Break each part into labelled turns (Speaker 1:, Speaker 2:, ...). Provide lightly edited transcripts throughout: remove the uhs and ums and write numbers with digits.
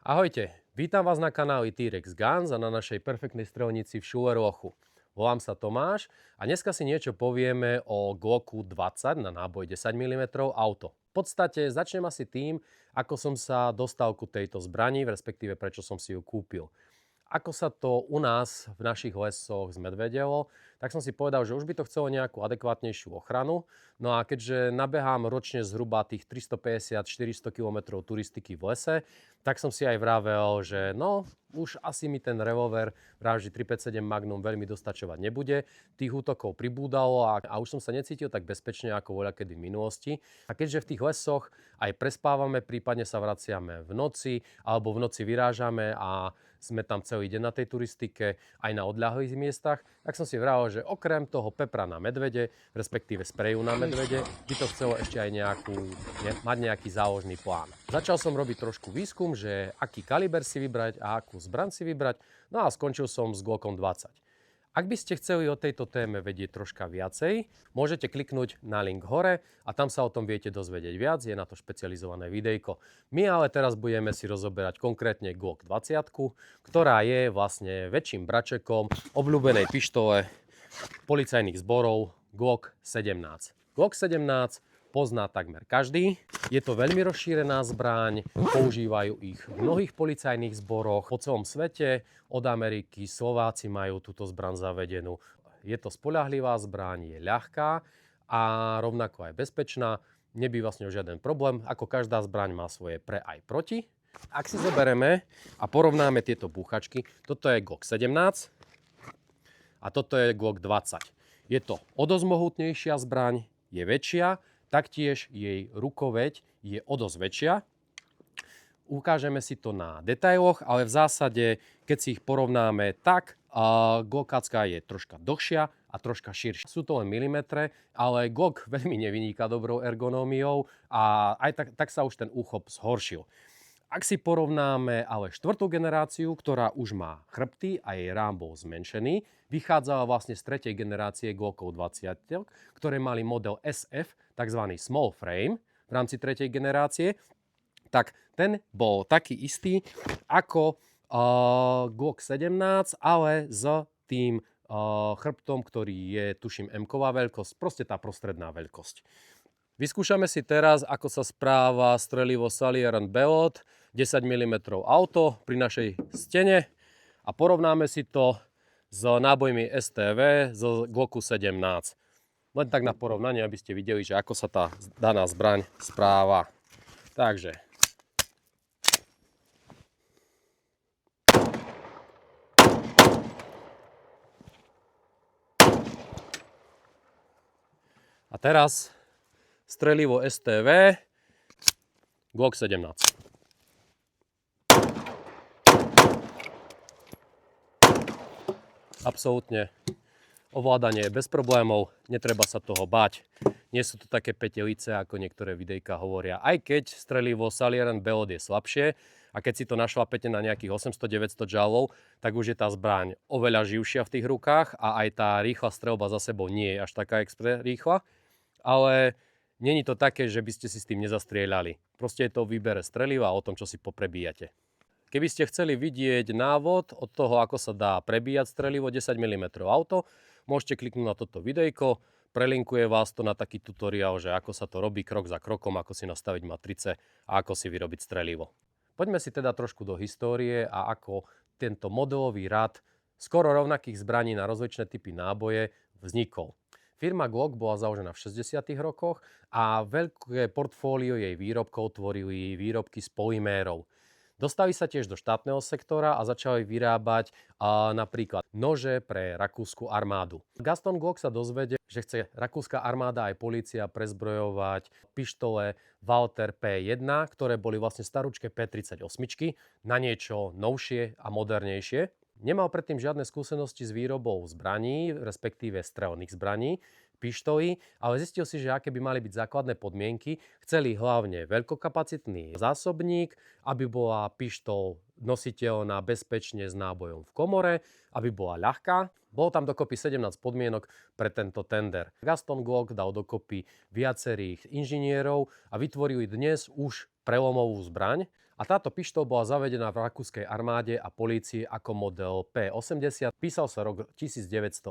Speaker 1: Ahojte, vítam vás na kanáli T-Rex Guns a na našej perfektnej strelnici v Schulerlochu. Volám sa Tomáš a dneska si niečo povieme o Glocku 20 na náboj 10 mm auto. V podstate začnem asi tým, ako som sa dostal ku tejto zbrani, respektíve prečo som si ju kúpil. Ako sa to u nás v našich lesoch zmedvedelo, tak som si povedal, že už by to chcelo nejakú adekvátnejšiu ochranu. No a keďže nabehám ročne zhruba tých 350-400 km turistiky v lese, tak som si aj vravel, že no, už asi mi ten revolver vraždy 357 Magnum veľmi dostačovať nebude. Tých útokov pribúdalo a už som sa necítil tak bezpečne ako voľakedy v minulosti. A keďže v tých lesoch aj prespávame, prípadne sa vraciame v noci, alebo v noci vyrážame a sme tam celý deň na tej turistike, aj na odľahlých miestach, tak som si vravel, že okrem toho pepra na medvede, respektíve spreju na medvede, by to chcelo ešte aj mať nejaký záložný plán. Začal som robiť trošku výskum, že aký kaliber si vybrať a akú zbraň si vybrať, no a skončil som s Glockom 20. Ak by ste chceli o tejto téme vedieť troška viacej, môžete kliknúť na link hore a tam sa o tom viete dozvedieť viac, je na to špecializované videjko. My ale teraz budeme si rozoberať konkrétne Glock 20, ktorá je vlastne väčším bračekom obľúbenej pištole policajných zborov Glock 17. Glock 17 pozná takmer každý. Je to veľmi rozšírená zbraň, používajú ich v mnohých policajných zboroch po celom svete. Od Ameriky Slováci majú túto zbraň zavedenú. Je to spoľahlivá zbraň, je ľahká a rovnako aj bezpečná. Nebýva s ňou žiaden problém, ako každá zbraň má svoje pre aj proti. Ak si zoberieme a porovnáme tieto búchačky, toto je Glock 17 a toto je Glock 20. Je to o dosť mohutnejšia zbraň, je väčšia, taktiež jej rukoveď je o dosť väčšia. Ukážeme si to na detailoch, ale v zásade, keď si ich porovnáme, tak Glockacká je troška dlhšia a troška širšia. Sú to len milimetre, ale Glock veľmi nevyniká dobrou ergonómiou a aj tak sa už ten úchop zhoršil. Ak si porovnáme ale štvrtú generáciu, ktorá už má chrbty a jej rám bol zmenšený, vychádzala vlastne z tretej generácie Glockov 20, ktoré mali model SF, tzv. Small frame v rámci tretej generácie, tak ten bol taký istý ako Glock 17, ale s tým chrbtom, ktorý je, tuším, M-ková veľkosť, proste tá prostredná veľkosť. Vyskúšame si teraz, ako sa správa strelivo Salier & Bellot 10 mm auto pri našej stene a porovnáme si to s nábojmi STV z Glocku 17. Len tak na porovnanie, aby ste videli, že ako sa tá daná zbraň správa. Takže. A teraz strelivo STV, Glock 17. Absolútne ovládanie je bez problémov, netreba sa toho báť. Nie sú to také petelice, ako niektoré videjka hovoria. Aj keď strelivo Salier & Bellot je slabšie a keď si to našlapete na nejakých 800-900 joulov, tak už je tá zbraň oveľa živšia v tých rukách a aj tá rýchla streľba za sebou nie je až taká rýchla. Ale není to také, že by ste si s tým nezastrieľali. Proste je to o výbere streliva a o tom, čo si poprebíjate. Keby ste chceli vidieť návod od toho, ako sa dá prebíjať strelivo 10 mm auto, môžete kliknúť na toto videjko, prelinkuje vás to na taký tutoriál, že ako sa to robí krok za krokom, ako si nastaviť matrice a ako si vyrobiť strelivo. Poďme si teda trošku do histórie a ako tento modelový rad skoro rovnakých zbraní na rozličné typy náboje vznikol. Firma Glock bola založená v 60. rokoch a veľké portfólio jej výrobkov tvorili výrobky z polymérov. Dostali sa tiež do štátneho sektora a začali vyrábať napríklad nože pre rakúsku armádu. Gaston Glock sa dozvedel, že chce rakúska armáda aj polícia prezbrojovať pištole Walther P1, ktoré boli vlastne starúčke P38 na niečo novšie a modernejšie. Nemal predtým žiadne skúsenosti s výrobou zbraní, respektíve strelných zbraní, pištolí, ale zistil si, že aké by mali byť základné podmienky. Chceli hlavne veľkokapacitný zásobník, aby bola pištol nositeľná bezpečne s nábojom v komore, aby bola ľahká. Bolo tam dokopy 17 podmienok pre tento tender. Gaston Glock dal dokopy viacerých inžinierov a vytvorili dnes už prelomovú zbraň A táto pištoľ bola zavedená v rakúskej armáde a polícii ako model P80, písal sa rok 1982.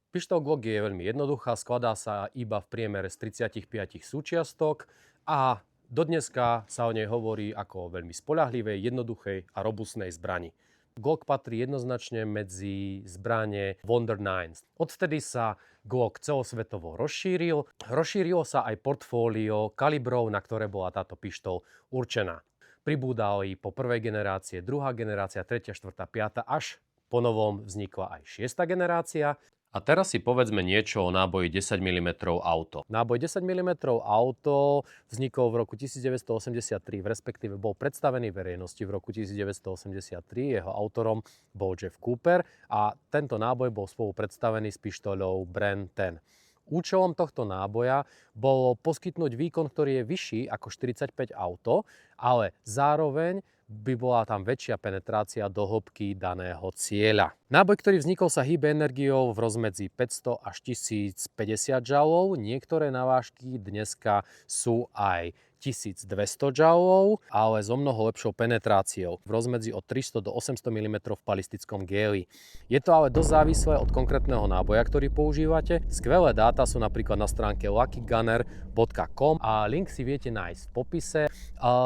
Speaker 1: Pištoľ Glock je veľmi jednoduchá, skladá sa iba v priemere z 35 súčiastok a dodneska sa o nej hovorí ako o veľmi spoľahlivej, jednoduchej a robustnej zbrani. Glock patrí jednoznačne medzi zbrane Wonder Nines. Odvtedy sa Glock celosvetovo rozšíril. Rozšírilo sa aj portfólio kalibrov, na ktoré bola táto pištoľ určená. Pribúdali po prvej generácie, druhá generácia, tretia, štvrtá, piata, až po novom vznikla aj šiesta generácia. A teraz si povedzme niečo o náboji 10 mm auto. Náboj 10 mm auto vznikol v roku 1983, respektíve bol predstavený verejnosti v roku 1983. Jeho autorom bol Jeff Cooper a tento náboj bol spolu predstavený s pištoľou Bren 10. Účelom tohto náboja bolo poskytnúť výkon, ktorý je vyšší ako 45 auto, ale zároveň by bola tam väčšia penetrácia do hĺbky daného cieľa. Náboj, ktorý vznikol, sa hýbe energiou v rozmedzi 500 až 1050 joulov. Niektoré navážky dneska sú aj 1200 joulov, ale so mnoho lepšou penetráciou v rozmedzi od 300 do 800 mm v balistickom géli. Je to ale dosť závislé od konkrétneho náboja, ktorý používate. Skvelé dáta sú napríklad na stránke luckygunner.com a link si viete nájsť v popise.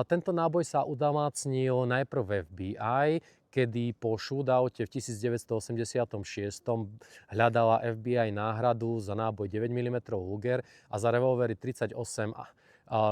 Speaker 1: Tento náboj sa udomácnil najprv v FBI, kedy po shootoute v 1986 hľadala FBI náhradu za náboj 9 mm Luger a za revolvery 38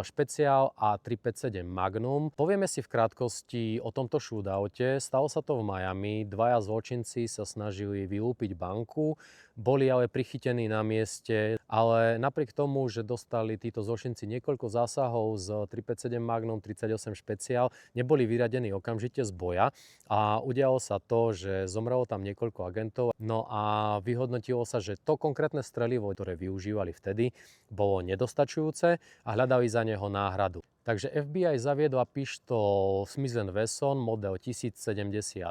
Speaker 1: špeciál a 357 Magnum. Povieme si v krátkosti o tomto shootoute. Stalo sa to v Miami. Dvaja zločinci sa snažili vylúpiť banku, boli ale prichytení na mieste, ale napriek tomu, že dostali títo zločinci niekoľko zásahov z 357 Magnum, 38 špeciál, neboli vyradení okamžite z boja a udialo sa to, že zomrelo tam niekoľko agentov. No a vyhodnotilo sa, že to konkrétne strelivo, ktoré využívali vtedy, bolo nedostačujúce a hľadali za neho náhradu. Takže FBI zaviedla pištol Smith & Wesson model 1076,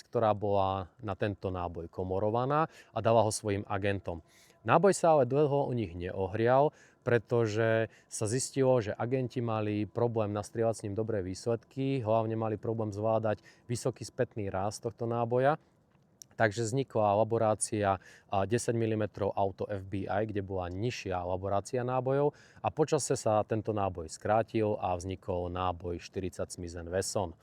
Speaker 1: ktorá bola na tento náboj komorovaná a dala ho svojim agentom. Náboj sa ale dlho u nich neohrial, pretože sa zistilo, že agenti mali problém nastrieľať s ním dobré výsledky, hlavne mali problém zvládať vysoký spätný ráz tohto náboja. Takže vznikla laborácia 10 mm auto FBI, kde bola nižšia laborácia nábojov a počase sa tento náboj skrátil a vznikol náboj 40 Smith & Wesson.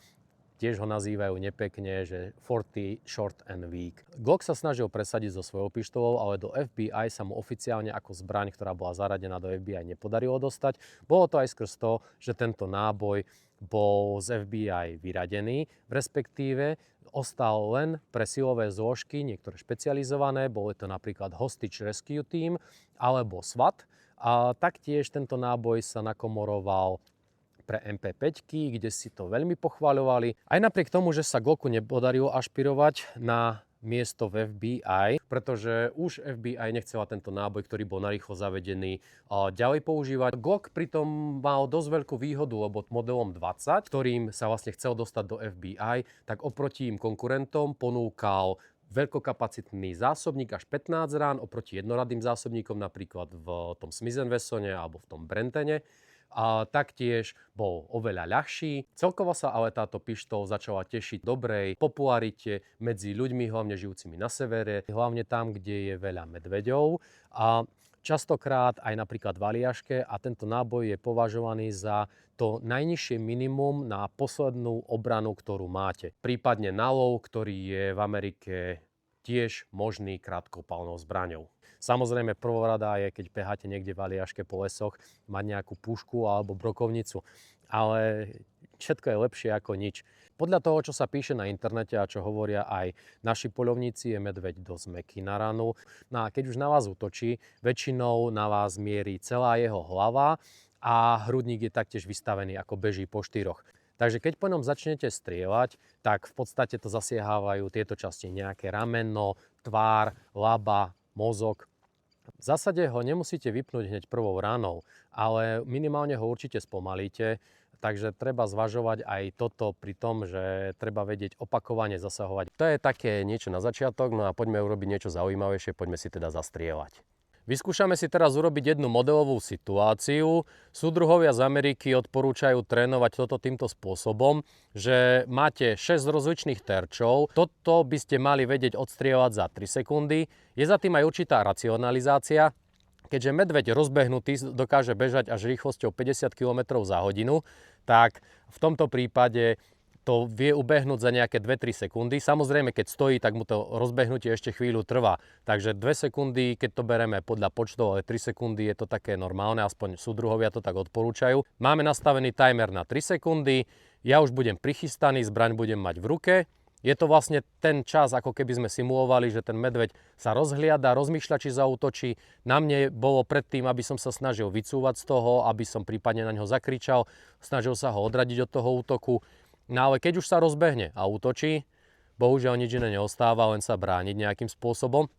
Speaker 1: Tiež ho nazývajú nepekne, že 40 short and weak. Glock sa snažil presadiť so svojou pištolou, ale do FBI sa mu oficiálne ako zbraň, ktorá bola zaradená do FBI, nepodarilo dostať. Bolo to aj skrz to, že tento náboj bol z FBI vyradený, respektíve ostal len pre silové zložky, niektoré špecializované, bolo to napríklad Hostage Rescue Team alebo SWAT. A taktiež tento náboj sa nakomoroval pre MP5, kde si to veľmi pochvaľovali. Aj napriek tomu, že sa Glocku nepodarilo ašpirovať na miesto v FBI, pretože už FBI nechcela tento náboj, ktorý bol narýchlo zavedený, ďalej používať. Glock pritom mal dosť veľkú výhodu, lebo modelom 20, ktorým sa vlastne chcel dostať do FBI, tak oproti im konkurentom ponúkal veľkokapacitný zásobník až 15 rán oproti jednoradým zásobníkom, napríklad v tom Smith & Wessone alebo v tom Brentene. A taktiež bol oveľa ľahší. Celkovo sa ale táto pištoľ začala tešiť dobrej popularite medzi ľuďmi, hlavne žijúcimi na severe, hlavne tam, kde je veľa medveďov. A častokrát aj napríklad v Aliaške a tento náboj je považovaný za to najnižšie minimum na poslednú obranu, ktorú máte. Prípadne na lov, ktorý je v Amerike tiež možný krátkopálnou zbraňou. Samozrejme, prvorada je, keď beháte niekde v Aliaške po lesoch, mať nejakú pušku alebo brokovnicu. Ale všetko je lepšie ako nič. Podľa toho, čo sa píše na internete a čo hovoria aj naši poľovníci, je medveď dosť mäkký na ranu. No a keď už na vás útočí, väčšinou na vás mierí celá jeho hlava a hrudník je taktiež vystavený, ako beží po štyroch. Takže keď po ňom začnete strieľať, tak v podstate to zasiehávajú tieto časti, nejaké rameno, tvár, laba, mozog. V zásade ho nemusíte vypnúť hneď prvou ranou, ale minimálne ho určite spomalíte, takže treba zvažovať aj toto pri tom, že treba vedieť opakovane zasahovať. To je také niečo na začiatok, no a poďme urobiť niečo zaujímavejšie, poďme si teda zastrieľať. Vyskúšame si teraz urobiť jednu modelovú situáciu. Súdruhovia z Ameriky odporúčajú trénovať toto týmto spôsobom, že máte 6 rozličných terčov. Toto by ste mali vedieť odstrieľať za 3 sekundy. Je za tým aj určitá racionalizácia. Keďže medveď rozbehnutý dokáže bežať až rýchlosťou 50 km za hodinu, tak v tomto prípade to vie ubehnúť za nejaké 2-3 sekundy. Samozrejme, keď stojí, tak mu to rozbehnutie ešte chvíľu trvá. Takže 2 sekundy, keď to bereme podľa počtov, ale 3 sekundy je to také normálne, aspoň súdruhovia to tak odporúčajú. Máme nastavený timer na 3 sekundy, ja už budem prichystaný, zbraň budem mať v ruke. Je to vlastne ten čas, ako keby sme simulovali, že ten medveď sa rozhliada, rozmýšľa, či zaútočí. Na mne bolo predtým, aby som sa snažil vycúvať z toho, aby som prípadne na ňo zakričal, snažil sa ho odradiť od toho útoku. No ale keď už sa rozbehne a útočí, bohužiaľ nič iné neostáva, len sa brániť nejakým spôsobom.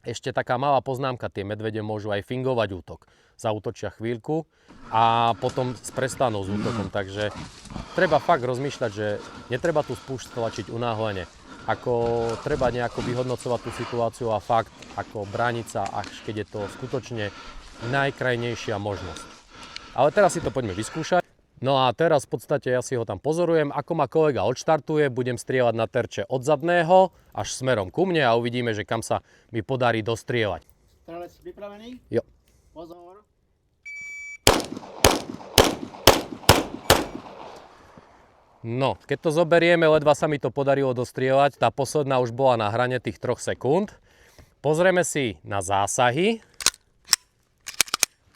Speaker 1: Ešte taká malá poznámka, tie medvede môžu aj fingovať útok. Zaútočia chvíľku a potom prestanú s útokom, takže treba fakt rozmýšľať, že netreba tu spúšť tlačiť unáhlene. Ako treba nejako vyhodnocovať tú situáciu a fakt, ako brániť sa, až keď je to skutočne najkrajnejšia možnosť. Ale teraz si to poďme vyskúšať. No a teraz v podstate ja si ho tam pozorujem, ako ma kolega odštartuje, budem strieľať na terče od zadného až smerom ku mne a uvidíme, že kam sa mi podarí dostrieľať.
Speaker 2: Strelec vypravený?
Speaker 1: Jo.
Speaker 2: Pozor.
Speaker 1: No, keď to zoberieme, ledva sa mi to podarilo dostrieľať, tá posledná už bola na hrane tých 3 sekúnd. Pozrieme si na zásahy.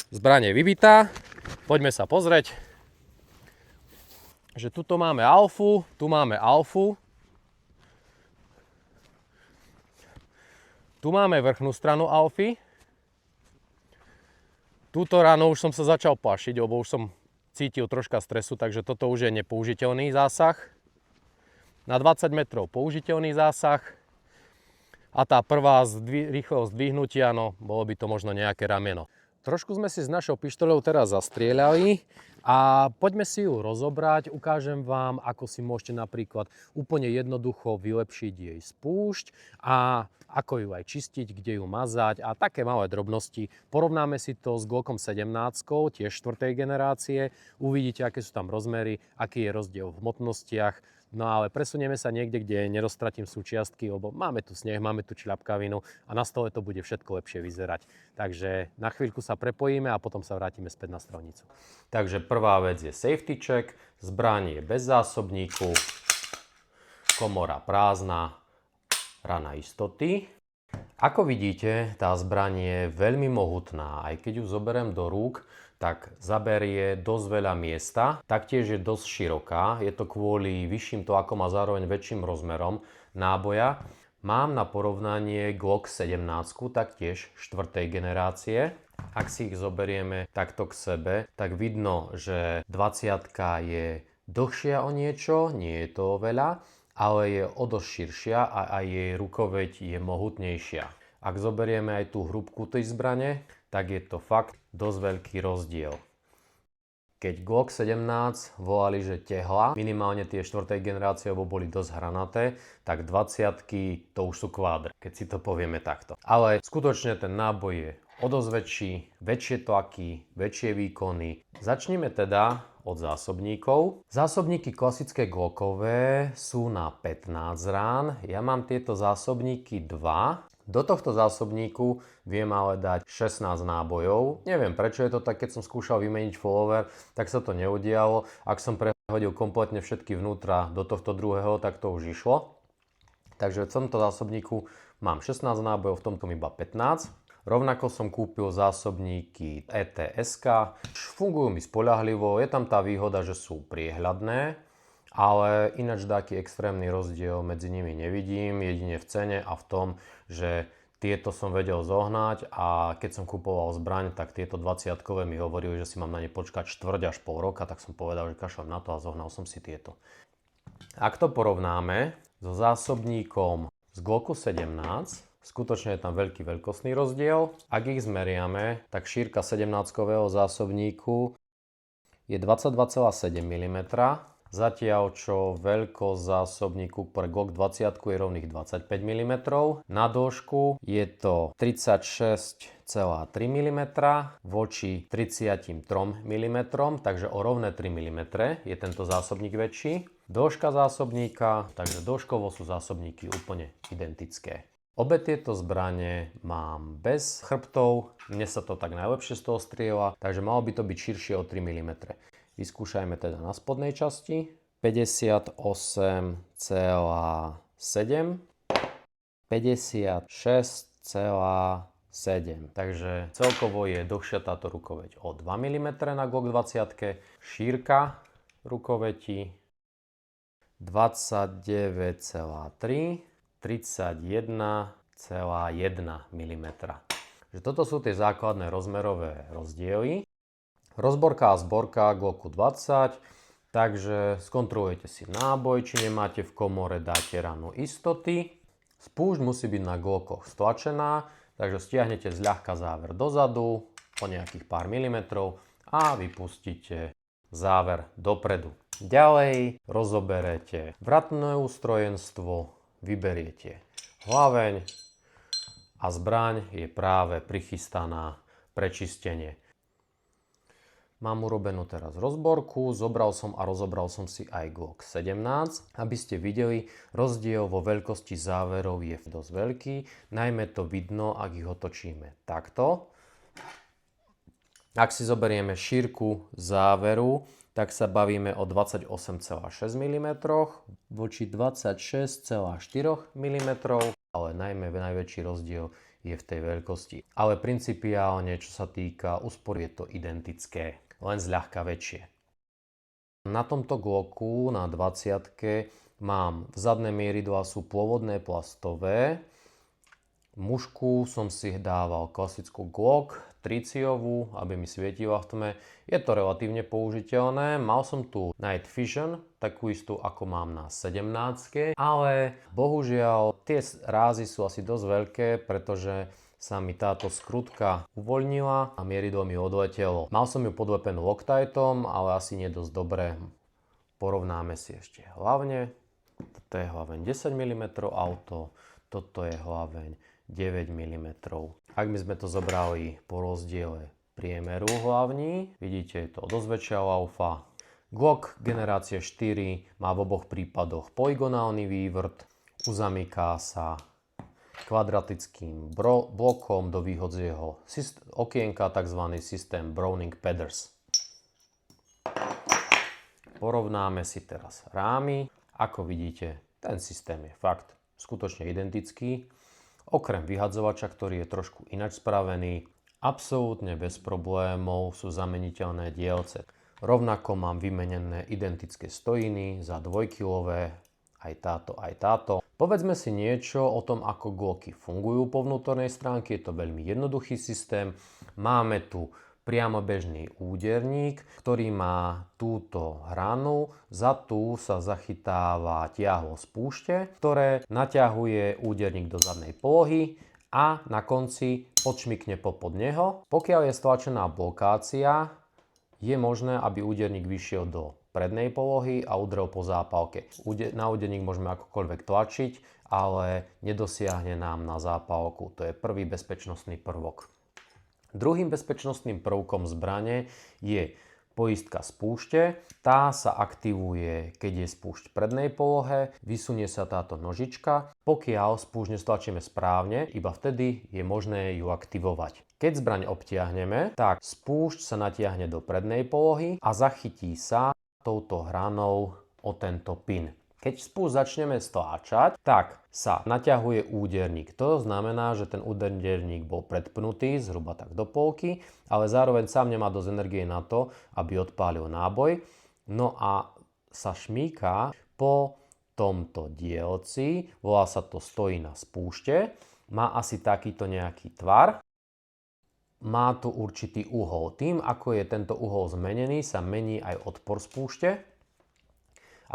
Speaker 1: Zbraň je vybitá, poďme sa pozrieť. Že tuto máme alfu, tu máme alfu. Tu máme vrchnú stranu alfy. Túto ráno už som sa začal plašiť, lebo už som cítil troška stresu, takže toto už je nepoužiteľný zásah. Na 20 metrov použiteľný zásah. A tá prvá rýchleho zdvihnutia, no bolo by to možno nejaké rameno. Trošku sme si s našou pištoľou teraz zastrieľali a poďme si ju rozobrať. Ukážem vám, ako si môžete napríklad úplne jednoducho vylepšiť jej spúšť a ako ju aj čistiť, kde ju mazať a také malé drobnosti. Porovnáme si to s Glockom 17, tiež 4. generácie. Uvidíte, aké sú tam rozmery, aký je rozdiel v hmotnostiach. No ale presunieme sa niekde, kde neroztratím súčiastky, lebo máme tu sneh, máme tu čľapkavinu a na stole to bude všetko lepšie vyzerať. Takže na chvíľku sa prepojíme a potom sa vrátime späť na strelnicu. Takže prvá vec je safety check, zbraň je bez zásobníku, komora prázdna, rana istoty. Ako vidíte, tá zbraň je veľmi mohutná, aj keď ju zoberiem do rúk, tak zaberie dosť veľa miesta, taktiež je dosť široká, je to kvôli vyšším toakom a zároveň väčším rozmerom náboja. Mám na porovnanie Glock 17, taktiež 4. generácie. Ak si ich zoberieme takto k sebe, tak vidno, že 20 je dlhšia o niečo, nie je to veľa, ale je o dosť širšia a aj jej rukoveď je mohutnejšia. Ak zoberieme aj tú hrúbku tej zbrane, tak je to fakt dosť veľký rozdiel. Keď Glock 17 volali, že tehla, minimálne tie 4. generácie, lebo boli dosť hranaté, tak 20 to už sú kvádre, keď si to povieme takto. Ale skutočne ten náboj je o dosť väčší, väčšie tlaky, väčšie výkony. Začneme teda od zásobníkov. Zásobníky klasické Glockové sú na 15 rán. Ja mám tieto zásobníky 2. Do tohto zásobníku viem ale dať 16 nábojov. Neviem prečo je to tak, keď som skúšal vymeniť follower, tak sa to neudialo. Ak som prehodil kompletne všetky vnútra do tohto druhého, tak to už išlo. Takže v tomto zásobníku mám 16 nábojov, v tomto iba 15. Rovnako som kúpil zásobníky ETSK. Fungujú mi spoľahlivo, je tam tá výhoda, že sú priehľadné. Ale ináč taký extrémny rozdiel medzi nimi nevidím, jedine v cene a v tom, že tieto som vedel zohnať a keď som kupoval zbraň, tak tieto 20-kové mi hovorili, že si mám na ne počkať štvrť až pol roka, tak som povedal, že kašľam na to a zohnal som si tieto. Ak to porovnáme so zásobníkom z Glocku 17, skutočne je tam veľký veľkostný rozdiel. Ak ich zmeriame, tak šírka 17-kového zásobníku je 22,7 mm zatiaľ čo veľkosť zásobníku pre Glock 20 je rovných 25 mm. Na dĺžku je to 36,3 mm voči 33 mm, takže o rovné 3 mm je tento zásobník väčší. Dĺžka zásobníka, takže dĺžkovo sú zásobníky úplne identické. Obe tieto zbrane mám bez chrbtov, mne sa to tak najlepšie z toho strieľa, takže malo by to byť širšie o 3 mm. Vyskúšajme teda na spodnej časti. 58,7, 56,7. Takže celkovo je dlhšia táto rukoveť o 2 mm na Glock 20. Šírka rukoveti 29,3, 31,1 mm. Že toto sú tie základné rozmerové rozdiely. Rozborka a zborka Glocku 20, takže skontrolujete si náboj, či nemáte v komore, dáte ranu istoty. Spúšť musí byť na Glockoch stlačená, takže stiahnete zľahka záver dozadu o nejakých pár milimetrov a vypustíte záver dopredu. Ďalej rozoberete vratné ústrojenstvo, vyberiete hlaveň a zbraň je práve prichystaná pre čistenie. Mám urobenú teraz rozborku, zobral som a rozobral som si aj Glock 17. Aby ste videli, rozdiel vo veľkosti záverov je dosť veľký, najmä to vidno, ak ich otočíme takto. Ak si zoberieme šírku záveru, tak sa bavíme o 28,6 mm voči 26,4 mm, ale najmä najväčší rozdiel je v tej veľkosti. Ale principiálne, čo sa týka úspory, je to identické, len zľahka väčšie. Na tomto Glocku na 20 mám vzadné mieridlá sú pôvodné plastové. Mušku som si dával klasickú Glock triciovú, aby mi svietila v tme. Je to relatívne použiteľné. Mal som tu Night Vision, takú istú ako mám na 17, ale bohužiaľ tie rázy sú asi dosť veľké, pretože sa mi táto skrutka uvoľnila a mieridlo mi odletelo. Mal som ju podlepenú Loctitom, ale asi nie dosť dobré. Porovnáme si ešte hlavne. Toto je hlaveň 10 mm auto, toto je hlaveň 9 mm. Ak by sme to zobrali po rozdiele priemeru hlavní, vidíte, je to dosť väčšia laufa. Glock generácie 4 má v oboch prípadoch polygonálny vývrt, uzamyká sa kvadratickým blokom do výhodzieho okienka, tzv. Systém Browning Padders. Porovnáme si teraz rámy. Ako vidíte, ten systém je fakt skutočne identický. Okrem vyhadzovača, ktorý je trošku ináč spravený, absolútne bez problémov sú zameniteľné dielce. Rovnako mám vymenené identické stojiny za 2kg, aj táto. Povedzme si niečo o tom, ako Glocky fungujú po vnútornej stránke. Je to veľmi jednoduchý systém. Máme tu priamobežný úderník, ktorý má túto hranu. Za tú sa zachytáva ťahlo z púšte, ktoré naťahuje úderník do zadnej polohy a na konci podšmykne popod neho. Pokiaľ je stlačená blokácia, je možné, aby úderník vyšiel do prednej polohy a udrel po zápalke. Na úderník môžeme akokoľvek tlačiť, ale nedosiahne nám na zápalku. To je prvý bezpečnostný prvok. Druhým bezpečnostným prvkom zbrane je poistka spúšte. Tá sa aktivuje, keď je spúšť v prednej polohe, vysunie sa táto nožička. Pokiaľ spúšť nestlačíme správne, iba vtedy je možné ju aktivovať. Keď zbraň obtiahneme, tak spúšť sa natiahne do prednej polohy a zachytí sa touto hranou o tento pin. Keď spúšť začneme stláčať, tak sa naťahuje úderník. To znamená, že ten úderník bol predpnutý zhruba tak do polky, ale zároveň sám nemá dosť energie na to, aby odpálil náboj. No a sa šmýka po tomto dielci, volá sa to stojina spúšte, má asi takýto nejaký tvar. Má tu určitý uhol. Tým, ako je tento uhol zmenený, sa mení aj odpor spúšte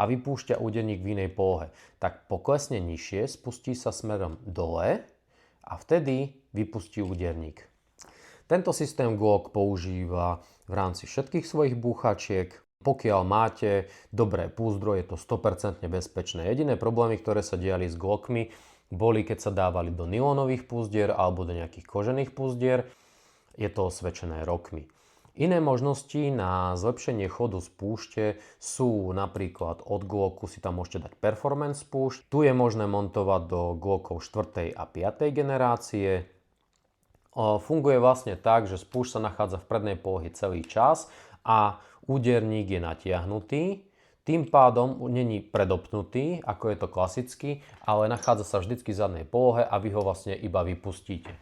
Speaker 1: a vypúšťa úderník v inej polohe. Tak poklesne nižšie, spustí sa smerom dole a vtedy vypustí úderník. Tento systém Glock používa v rámci všetkých svojich búchačiek. Pokiaľ máte dobré púzdro, je to 100% bezpečné. Jediné problémy, ktoré sa diali s Glockmi, boli, keď sa dávali do nylónových púzdier alebo do nejakých kožených púzdier. Je to osvedčené rokmi. Iné možnosti na zlepšenie chodu spúšte sú napríklad od Glocku si tam môžete dať performance spúšť. Tu je možné montovať do Glockov 4. a 5. generácie. Funguje vlastne tak, že spúšť sa nachádza v prednej polohe celý čas a úderník je natiahnutý. Tým pádom není predopnutý, ako je to klasicky, ale nachádza sa vždycky v zadnej polohe a vy ho vlastne iba vypustíte.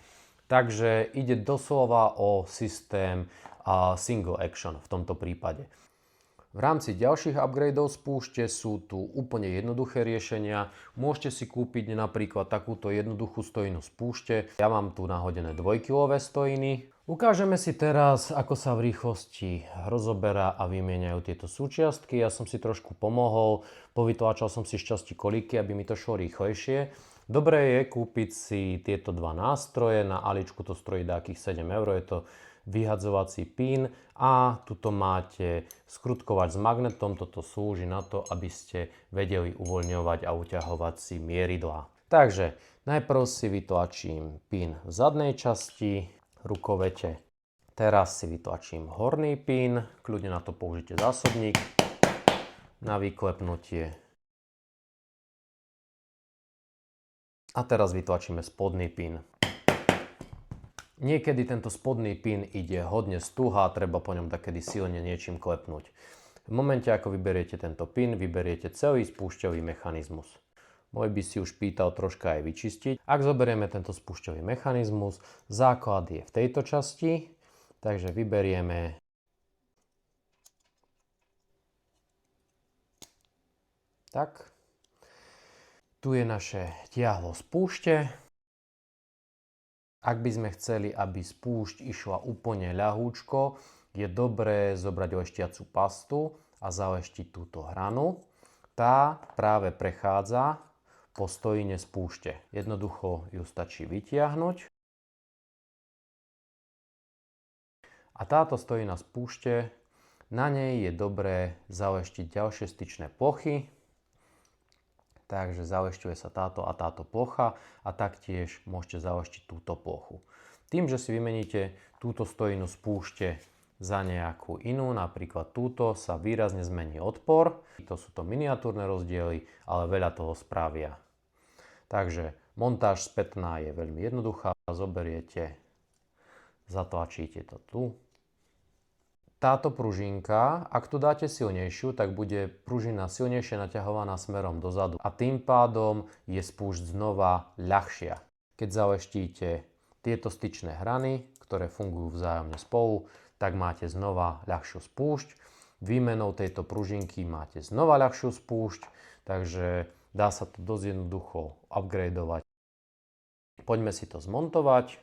Speaker 1: Takže ide doslova o systém single action v tomto prípade. V rámci ďalších upgradeov spúšte sú tu úplne jednoduché riešenia. Môžete si kúpiť napríklad takúto jednoduchú stojinu spúšte. Ja mám tu nahodené 2-kilové stojiny. Ukážeme si teraz, ako sa v rýchlosti rozoberá a vymieňajú tieto súčiastky. Ja som si trošku pomohol, povytláčal som si šťastí kolíky, aby mi to šlo rýchlejšie. Dobré je kúpiť si tieto dva nástroje. Na Aličku to stojí takých 7 €. Je to vyhadzovací pin a tuto máte skrutkovač s magnetom. Toto slúži na to, aby ste vedeli uvoľňovať a uťahovať si mieridlá. Takže najprv si vytlačím pin v zadnej časti rukovete. Teraz si vytlačím horný pin, kľudne na to použite zásobník na vyklepnutie. A teraz vytlačíme spodný pin. Niekedy tento spodný pin ide hodne stuha a treba po ňom takedy silne niečím klepnúť. V momente, ako vyberiete tento pin, vyberiete celý spúšťový mechanizmus. Môj by si už pýtal troška aj vyčistiť. Ak zoberieme tento spúšťový mechanizmus, základ je v tejto časti, takže vyberieme tak. Tu je naše tiahlo spúšte. Ak by sme chceli, aby spúšť išla úplne ľahúčko, je dobré zobrať leštiacu pastu a zaleštiť túto hranu. Tá práve prechádza po stojine spúšte. Jednoducho ju stačí vytiahnuť. A táto stojina spúšte, na nej je dobré zaleštiť ďalšie styčné plochy. Takže zalešťuje sa táto a táto plocha a taktiež môžete zaleštiť túto plochu. Tým, že si vymeníte túto stojinu spúšte za nejakú inú, napríklad túto, sa výrazne zmení odpor. To sú to miniatúrne rozdiely, ale veľa toho spravia. Takže montáž spätná je veľmi jednoduchá. Zoberiete, zatlačíte to tu. Táto pružinka, ak tu dáte silnejšiu, tak bude pružina silnejšie naťahovaná smerom dozadu a tým pádom je spúšť znova ľahšia. Keď zaleštíte tieto styčné hrany, ktoré fungujú vzájomne spolu, tak máte znova ľahšiu spúšť. Výmenou tejto pružinky máte znova ľahšiu spúšť, takže dá sa to dosť jednoducho upgradeovať. Poďme si to zmontovať.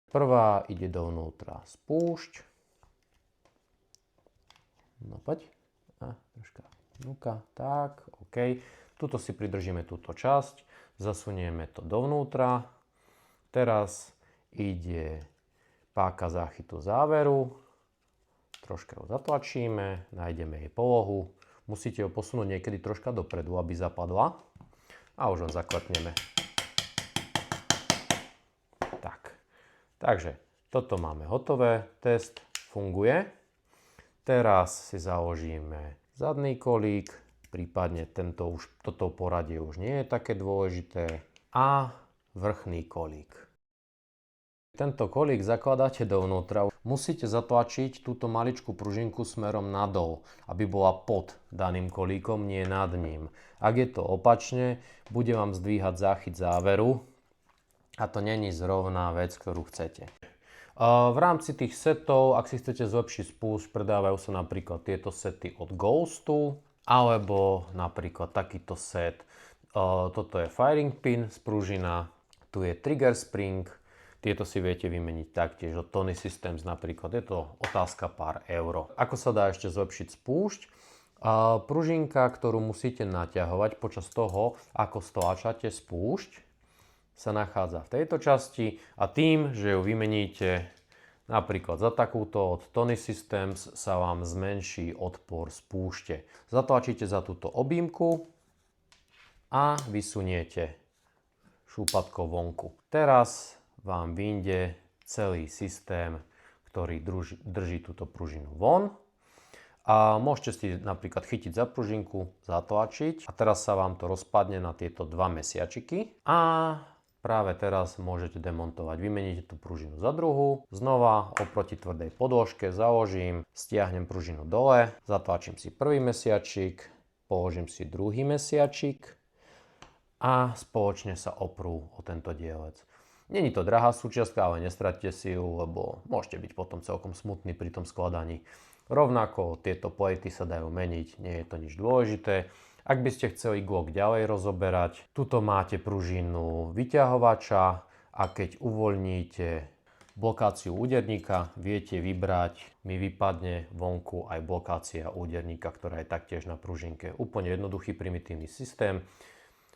Speaker 1: Prvá ide dovnútra spúšť. No poď. Troška vnúka. Tak, OK. Tuto si pridržíme túto časť. Zasunieme to dovnútra. Teraz ide páka záchytu záveru. Troška ho zatlačíme. Nájdeme jej polohu. Musíte ho posunúť niekedy troška dopredu, aby zapadla. A už ho zaklepneme. Tak. Takže toto máme hotové. Test funguje. Teraz si založíme zadný kolík, prípadne toto poradie už nie je také dôležité, a vrchný kolík. Tento kolík zakladáte dovnútra. Musíte zatlačiť túto maličkú pružinku smerom nadol, aby bola pod daným kolíkom, nie nad ním. Ak je to opačne, bude vám zdvíhať záchyt záveru a to není zrovna vec, ktorú chcete. V rámci tých setov, ak si chcete zlepšiť spúšť, predávajú sa napríklad tieto sety od Ghostu, alebo napríklad takýto set. Toto je firing pin z pružina, tu je trigger spring, tieto si viete vymeniť taktiež od Tony Systems napríklad, je to otázka pár eur. Ako sa dá ešte zlepšiť spúšť? Pružinka, ktorú musíte naťahovať počas toho, ako stláčate spúšť, sa nachádza v tejto časti a tým, že ju vymeníte Napríklad za takúto od Tony Systems sa vám zmenší odpor spúšte. Zatlačíte za túto objímku a vysuniete šúpatko vonku. Teraz vám vyjde celý systém, ktorý drží túto pružinu von. A môžete si napríklad chytiť za pružinku, zatlačiť a teraz sa vám to rozpadne na tieto dva mesiačiky a práve teraz môžete demontovať. Vymeníte tú pružinu za druhú, znova oproti tvrdej podložke založím, stiahnem pružinu dole, zatlačím si prvý mesiačik, položím si druhý mesiačik a spoločne sa oprú o tento dielec. Není to drahá súčiastka, ale nestraťte si ju, lebo môžete byť potom celkom smutní pri tom skladaní. Rovnako tieto plejty sa dajú meniť, nie je to nič dôležité. Ak by ste chceli Glock ďalej rozoberať, tuto máte pružinu vyťahovača a keď uvoľníte blokáciu úderníka, viete vybrať, mi vypadne vonku aj blokácia úderníka, ktorá je taktiež na pružinke. Úplne jednoduchý primitívny systém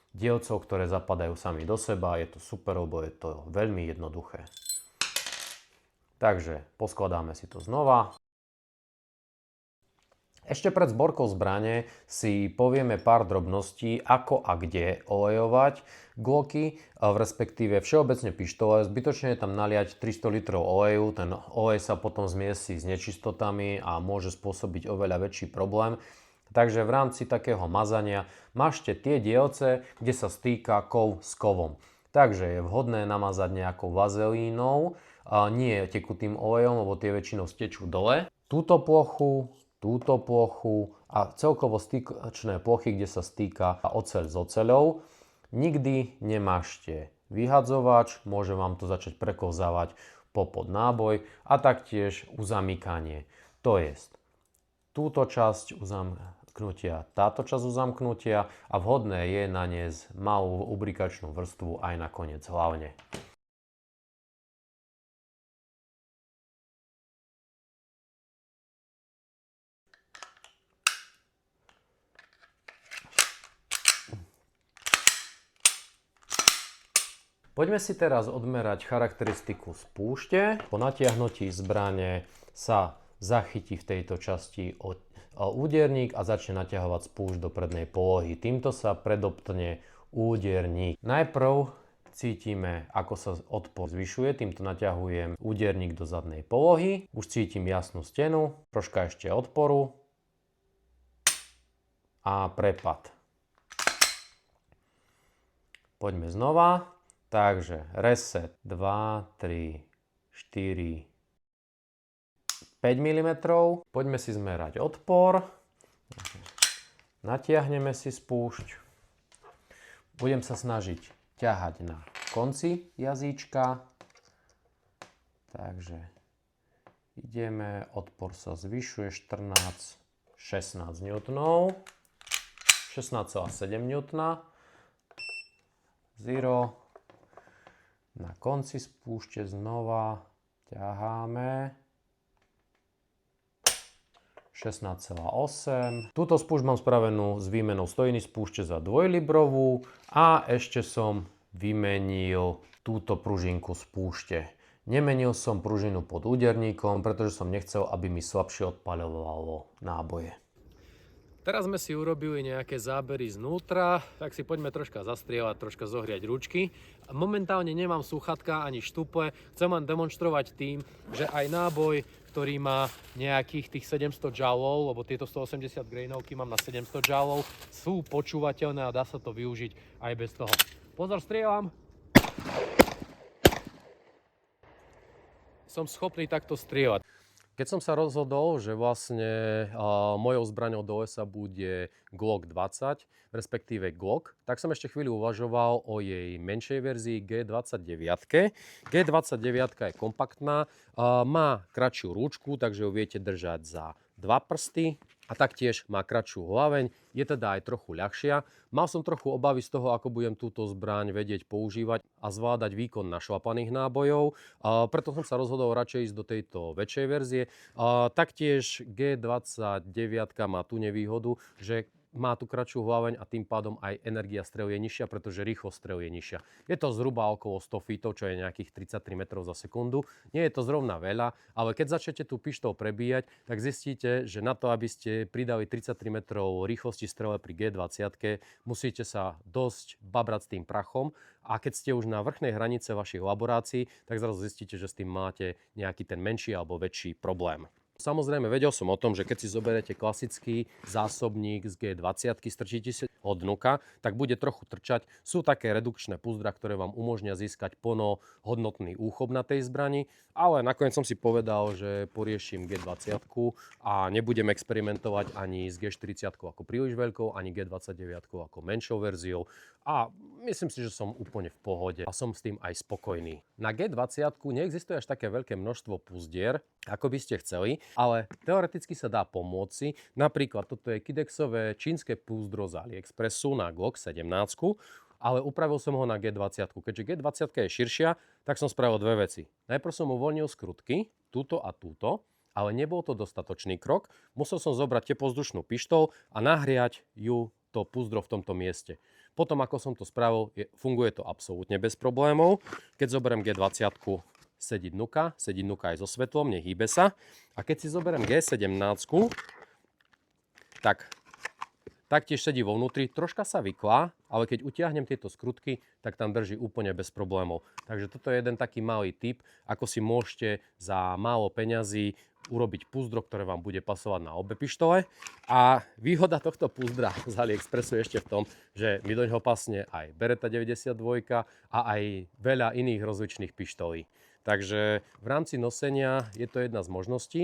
Speaker 1: dielcov, ktoré zapadajú sami do seba. Je to super, lebo je to veľmi jednoduché. Takže poskladáme si to znova. Ešte pred zborkou zbrane si povieme pár drobností, ako a kde olejovať Glocky, respektíve všeobecne pištole. Zbytočne je tam naliať 300 litrov oleju, ten olej sa potom zmiesí s nečistotami a môže spôsobiť oveľa väčší problém. Takže v rámci takého mazania mažte tie dielce, kde sa stýka kov s kovom. Takže je vhodné namazať nejakou vazelínou, nie tekutým olejom, lebo tie väčšinou stečú dole. Túto plochu a celkovo styčné plochy, kde sa stýka oceľ s oceľou. Nikdy nemažte vyhadzovač, môže vám to začať preklzávať popod náboj a taktiež uzamykanie. To jest túto časť uzamknutia, táto časť uzamknutia a vhodné je naniesť malú lubrikačnú vrstvu aj na koniec hlavne. Poďme si teraz odmerať charakteristiku spúšte. Po natiahnutí zbrane sa zachytí v tejto časti úderník a začne naťahovať spúšť do prednej polohy. Týmto sa predoptne úderník. Najprv cítime, ako sa odpor zvyšuje. Týmto naťahujem úderník do zadnej polohy. Už cítim jasnú stenu, troška ešte odporu a prepad. Poďme znova. Takže reset 2, 3, 4, 5 mm. Poďme si zmerať odpor. Natiahneme si spúšť. Budem sa snažiť ťahať na konci jazyčka. Takže ideme, odpor sa zvyšuje 16 N. 16,7 N. 0. Na konci spúšte znova ťaháme 16,8. Túto spúšť mám spravenú s výmenou stojiny spúšte za 2-librovú a ešte som vymenil túto pružinku spúšte. Nemenil som pružinu pod úderníkom, pretože som nechcel, aby mi slabšie odpaľovalo náboje. Teraz sme si urobili nejaké zábery znútra, tak si poďme troška zastrieľať, troška zohriať ručky. Momentálne nemám slúchatka ani štuple, chcem len demonštrovať tým, že aj náboj, ktorý má nejakých tých 700 joulov, lebo tieto 180 grainovky mám na 700 joulov, sú počúvateľné a dá sa to využiť aj bez toho. Pozor, strieľam! Som schopný takto strieľať. Keď som sa rozhodol, že vlastne mojou zbraňou do lesa bude Glock 20, respektíve Glock, tak som ešte chvíľu uvažoval o jej menšej verzii G29. G29 je kompaktná, má kratšiu rúčku, takže ju viete držať za 2 prsty a taktiež má kratšiu hlaveň, je teda aj trochu ľahšia. Mal som trochu obavy z toho, ako budem túto zbraň vedieť používať a zvládať výkon našlapaných nábojov, preto som sa rozhodol radšej ísť do tejto väčšej verzie. Taktiež G29 má tú nevýhodu, že má tú kratšiu hlaveň a tým pádom aj energia strelu je nižšia, pretože rýchlosť strelu je nižšia. Je to zhruba okolo 100 feetov, čo je nejakých 33 metrov za sekundu. Nie je to zrovna veľa, ale keď začnete tú pištol prebíjať, tak zistíte, že na to, aby ste pridali 33 metrov rýchlosti strele pri G20, musíte sa dosť babrať s tým prachom a keď ste už na vrchnej hranice vašich laborácií, tak zrazu zistíte, že s tým máte nejaký ten menší alebo väčší problém. Samozrejme, vedel som o tom, že keď si zoberete klasický zásobník z G20, strčíte si od dnuka, tak bude trochu trčať. Sú také redukčné púzdra, ktoré vám umožnia získať plnohodnotný úchop na tej zbrani, ale nakoniec som si povedal, že poriešim G20 a nebudem experimentovať ani s G40 ako príliš veľkou, ani G29 ako menšou verziou a myslím si, že som úplne v pohode a som s tým aj spokojný. Na G20 neexistuje až také veľké množstvo púzdier, ako by ste chceli, ale teoreticky sa dá pomôcť si. Napríklad toto je Kidexové čínske púzdro z AliExpressu na Glock 17, ale upravil som ho na G20. Keďže G20 je širšia, tak som spravil dve veci. Najprv som uvoľnil skrutky, túto a túto, ale nebol to dostatočný krok. Musel som zobrať teplozdušnú pištol a nahriať ju to púzdro v tomto mieste. Potom, ako som to spravil, funguje to absolútne bez problémov. Keď zoberiem G20, sedí dnuka aj so svetlom, nehýbe sa. A keď si zoberiem G17, tak taktiež sedí vo vnútri, troška sa vyklá, ale keď utiahnem tieto skrutky, tak tam drží úplne bez problémov. Takže toto je jeden taký malý tip, ako si môžete za málo peňazí urobiť púzdro, ktoré vám bude pasovať na obe pištole. A výhoda tohto púzdra z AliExpressu je ešte v tom, že mi do ňoho pasne aj Beretta 92 a aj veľa iných rozličných pištolí. Takže v rámci nosenia je to jedna z možností.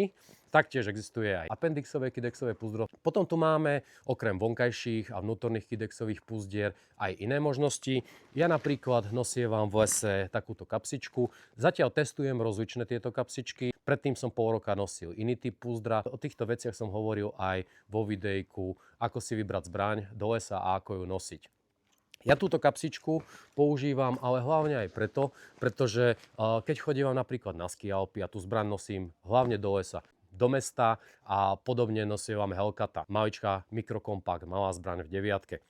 Speaker 1: Taktiež existuje aj appendixové kidexové púzdro. Potom tu máme okrem vonkajších a vnútorných kidexových púzdier aj iné možnosti. Ja napríklad nosievam v lese takúto kapsičku. Zatiaľ testujem rozličné tieto kapsičky. Predtým som pol roka nosil iný typ púzdra. O týchto veciach som hovoril aj vo videjku, ako si vybrať zbraň do lesa a ako ju nosiť. Ja túto kapsičku používam ale hlavne aj preto, pretože keď chodívam napríklad na ski Alpy a tú zbraň nosím hlavne do lesa, do mesta a podobne nosievam Hellcata. Maličká mikrokompakt, malá zbraň v 9.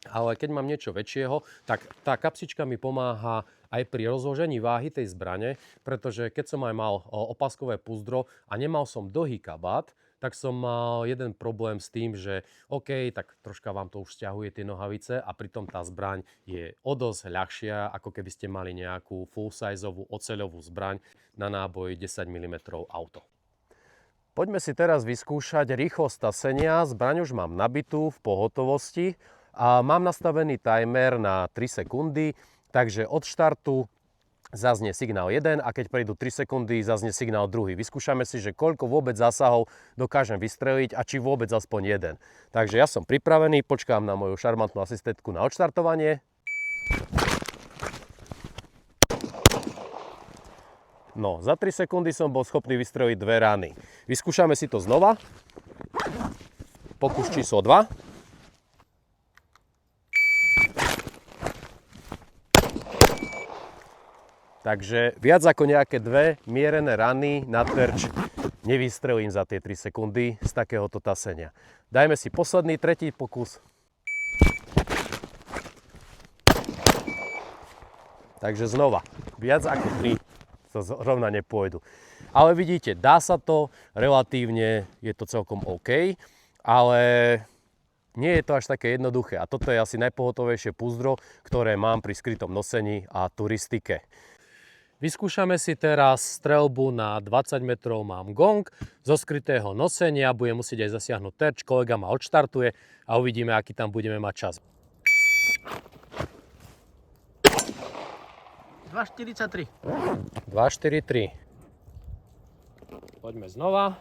Speaker 1: Ale keď mám niečo väčšieho, tak tá kapsička mi pomáha aj pri rozložení váhy tej zbrane, pretože keď som aj mal opaskové púzdro a nemal som dlhý kabát, tak som mal jeden problém s tým, že OK, tak troška vám to už stiahuje tie nohavice a pritom tá zbraň je o dosť ľahšia, ako keby ste mali nejakú full-sizeovú oceľovú zbraň na náboj 10 mm auto. Poďme si teraz vyskúšať rýchlosť tasenia. Zbraň už mám nabitú v pohotovosti a mám nastavený timer na 3 sekundy, takže od štartu zaznie signál 1 a keď prejdú 3 sekundy, zaznie signál 2. Vyskúšame si, že koľko vôbec zásahov dokážem vystreliť a či vôbec aspoň jeden. Takže ja som pripravený, počkám na moju šarmantnú asistentku na odštartovanie. No, za 3 sekundy som bol schopný vystreliť 2 rany. Vyskúšame si to znova. Pokus číslo 2. Takže viac ako nejaké 2 mierené rany na terč nevystrelím za tie 3 sekundy z takéhoto tasenia. Dajme si posledný, tretí pokus. Takže znova, viac ako 3 to zrovna nepôjdu. Ale vidíte, dá sa to, relatívne je to celkom OK, ale nie je to až také jednoduché. A toto je asi najpohotovejšie púzdro, ktoré mám pri skrytom nosení a turistike. Vyskúšame si teraz streľbu na 20 metrov, mám gong zo skrytého nosenia, budem musieť aj zasiahnuť terč, kolega ma odštartuje a uvidíme, aký tam budeme mať čas.
Speaker 2: 2,43.
Speaker 1: 2,43. Poďme znova.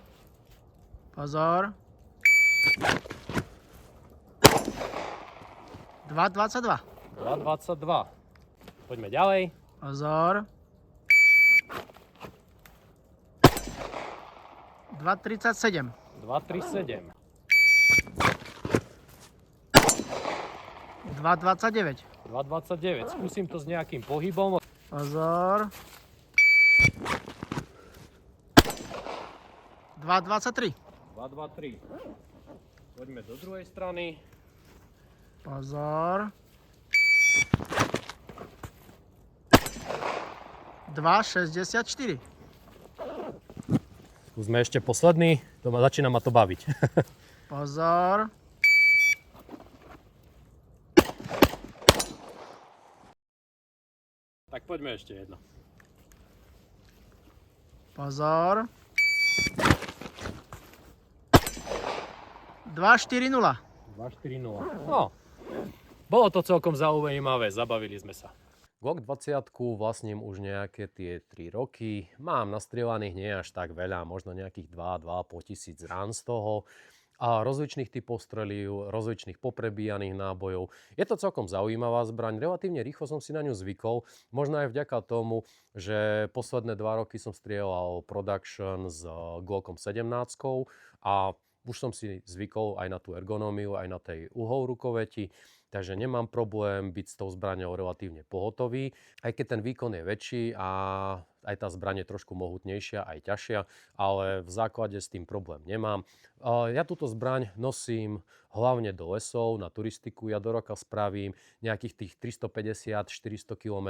Speaker 2: Pozor. 2,22.
Speaker 1: 2,22. Poďme ďalej.
Speaker 2: Pozor. 2,37.
Speaker 1: 2,37.
Speaker 2: 2,29.
Speaker 1: 2,29. Skúsim to s nejakým pohybom.
Speaker 2: Pozor. 2,23.
Speaker 1: 2,23. Poďme do druhej strany.
Speaker 2: Pozor. 2,64.
Speaker 1: Skúsme ešte posledný, začína ma to baviť.
Speaker 2: Pozor.
Speaker 1: Tak poďme ešte jedno.
Speaker 2: Pozor. 2,40.
Speaker 1: 2-4-0. No, bolo to celkom zaujímavé, zabavili sme sa. Glock 20 vlastním už nejaké tie 3 roky. Mám nastrieľaných nie až tak veľa, možno nejakých 2-2,5 tisíc rán z toho. A rozličných typov strelív, rozličných poprebíjaných nábojov. Je to celkom zaujímavá zbraň, relatívne rýchlo som si na ňu zvykol. Možno aj vďaka tomu, že posledné 2 roky som strieľal production s Glockom 17 a už som si zvykol aj na tú ergonómiu, aj na tej uhol rukoveti. Takže nemám problém byť s tou zbraňou relatívne pohotový, aj keď ten výkon je väčší a aj tá zbraň je trošku mohutnejšia, aj ťažšia, ale v základe s tým problém nemám. Ja túto zbraň nosím hlavne do lesov, na turistiku. Ja do roka spravím nejakých tých 350-400 km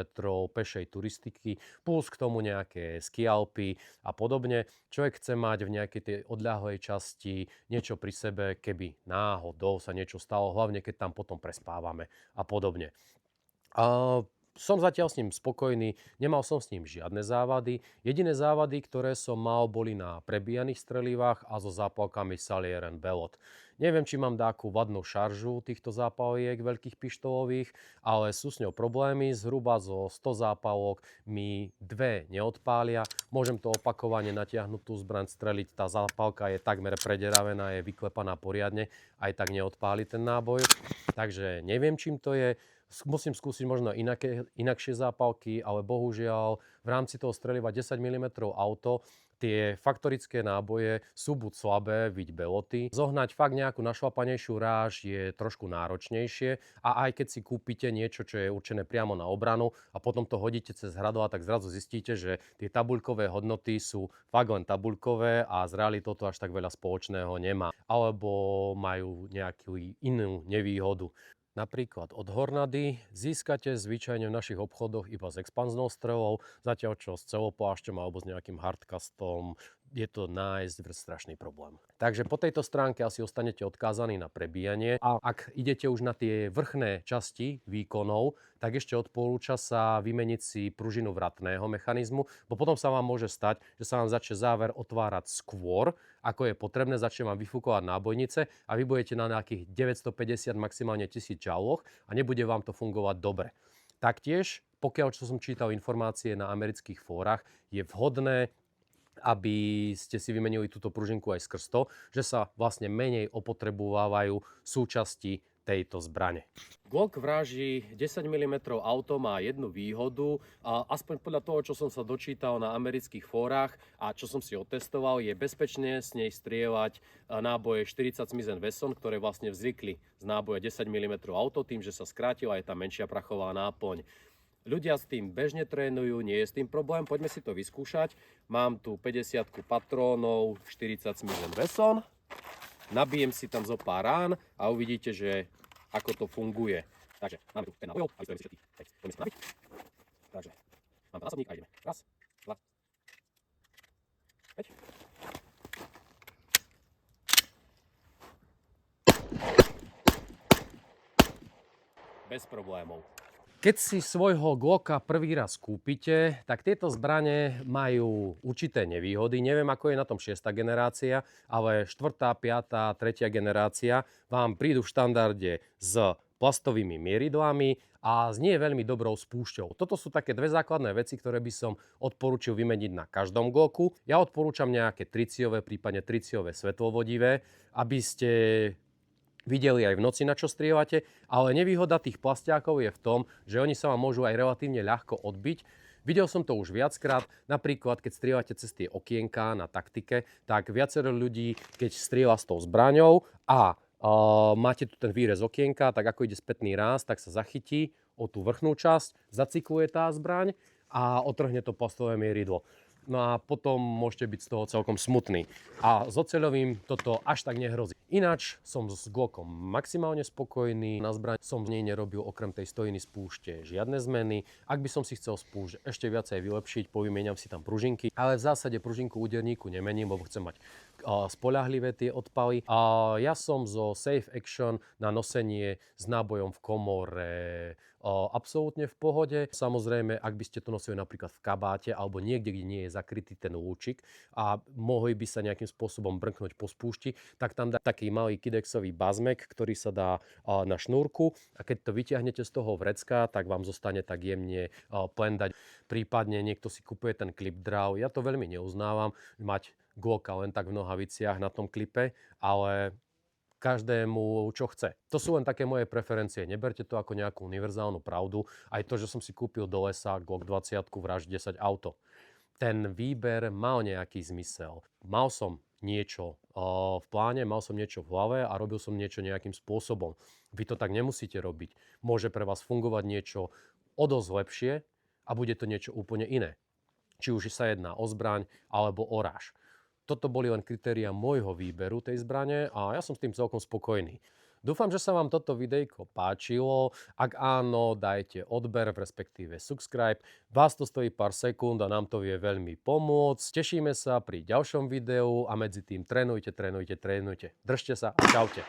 Speaker 1: pešej turistiky, plus k tomu nejaké skialpy a podobne. Človek chce mať v nejakej tej odľahlej časti niečo pri sebe, keby náhodou sa niečo stalo, hlavne keď tam potom prespávame a podobne. Som zatiaľ s ním spokojný, nemal som s ním žiadne závady. Jediné závady, ktoré som mal, boli na prebíjaných strelivách a so zápalkami Salier & Bellot. Neviem, či mám dáku vadnú šaržu týchto zápaliek veľkých pištolových, ale sú s ňou problémy. Zhruba zo 100 zápalok mi 2 neodpália. Môžem to opakovane natiahnuť tú zbraň streliť. Tá zápalka je takmer prederavená, je vyklepaná poriadne, aj tak neodpáli ten náboj. Takže neviem, čím to je. Musím skúsiť možno inakšie zápalky, ale bohužiaľ v rámci toho streliva 10 mm auto tie faktorické náboje sú buď slabé, viď beloty. Zohnať fakt nejakú našlapanejšiu ráž je trošku náročnejšie a aj keď si kúpite niečo, čo je určené priamo na obranu a potom to hodíte cez hradla, tak zrazu zistíte, že tie tabuľkové hodnoty sú fakt len tabuľkové a z realitou to až tak veľa spoločného nemá. Alebo majú nejakú inú nevýhodu. Napríklad od Hornady získate zvyčajne v našich obchodoch iba s expanznou strelou, zatiaľ čo s celoplášťom alebo s nejakým hardcastom je to nájsť strašný problém. Takže po tejto stránke asi ostanete odkázaní na prebíjanie a ak idete už na tie vrchné časti výkonov, tak ešte odporúča sa vymeniť si pružinu vratného mechanizmu, bo potom sa vám môže stať, že sa vám začne záver otvárať skôr, ako je potrebné, začne vám vyfúkovať nábojnice a vy budete na nejakých 950, maximálne 1000 žalloch a nebude vám to fungovať dobre. Taktiež, pokiaľ čo som čítal informácie na amerických fórach, je vhodné, aby ste si vymenili túto pružinku aj skrz to, že sa vlastne menej opotrebovávajú súčasti tejto zbrane. Glock vraží 10 mm auto má jednu výhodu, a aspoň podľa toho, čo som sa dočítal na amerických fórach a čo som si otestoval, je bezpečné s nej strieľať náboje 40 Smith & Wesson, ktoré vlastne vznikli z náboja 10 mm auto, tým, že sa skrátila, je tam menšia prachová náplň. Ľudia s tým bežne trénujú, nie je s tým problém, poďme si to vyskúšať. Mám tu 50 patrónov, 40 Smith & Wesson, nabijem si tam zo pár rán a uvidíte, že ako to funguje. Takže máme tu 5 nábojov, aby sme všetkých 5. Poďme si nabiť. Takže mám zásobník a ideme. Raz, dva, 5. Bez problémov. Keď si svojho Glocka prvý raz kúpite, tak tieto zbrane majú určité nevýhody. Neviem, ako je na tom 6. generácia, ale 4., 5., 3. generácia vám prídu v štandarde s plastovými mieridlami a s nie veľmi dobrou spúšťou. Toto sú také dve základné veci, ktoré by som odporúčil vymeniť na každom Glocku. Ja odporúčam nejaké triciové, prípadne triciové svetlovodivé, aby ste videli aj v noci, na čo strieľate, ale nevýhoda tých plastiákov je v tom, že oni sa vám môžu aj relatívne ľahko odbiť. Videl som to už viackrát, napríklad keď strieľate cez tie okienká na taktike, tak viacero ľudí, keď strieľa s tou zbraňou a máte tu ten výrez okienka, tak ako ide spätný ráz, tak sa zachytí o tú vrchnú časť, zacykluje tá zbraň a otrhne to plastové mieridlo. No a potom môžete byť z toho celkom smutný. A s oceľovým toto až tak nehrozí. Ináč som s Glockom maximálne spokojný. Na zbraň som v nej nerobil okrem tej stojiny z púšte žiadne zmeny. Ak by som si chcel spúšť ešte viacej vylepšiť, povymieniam si tam pružinky, ale v zásade pružinku úderníku nemením, lebo chcem mať spoľahlivé tie odpaly. Ja som zo Safe Action na nosenie s nábojom v komore absolútne v pohode. Samozrejme, ak by ste to nosili napríklad v kabáte alebo niekde, kde nie je zakrytý ten lúčik a mohli by sa nejakým spôsobom brnknúť po spúšti, tak tam dá taký malý kidexový bazmek, ktorý sa dá na šnúrku a keď to vyťahnete z toho vrecka, tak vám zostane tak jemne plendať. Prípadne niekto si kupuje ten clip draw. Ja to veľmi neuznávam, mať Glocka len tak v nohaviciach na tom klipe, ale každému, čo chce. To sú len také moje preferencie. Neberte to ako nejakú univerzálnu pravdu. Aj to, že som si kúpil do lesa Glock 20 Vraž 10 auto. Ten výber mal nejaký zmysel. Mal som niečo v pláne, mal som niečo v hlave a robil som niečo nejakým spôsobom. Vy to tak nemusíte robiť. Môže pre vás fungovať niečo o dosť lepšie a bude to niečo úplne iné. Či už sa jedná o zbraň alebo o ráž. Toto boli len kritériá môjho výberu tej zbrane a ja som s tým celkom spokojný. Dúfam, že sa vám toto videjko páčilo. Ak áno, dajte odber, respektíve subscribe. Vás to stojí pár sekúnd a nám to vie veľmi pomôcť. Tešíme sa pri ďalšom videu a medzi tým trénujte. Držte sa a čaute.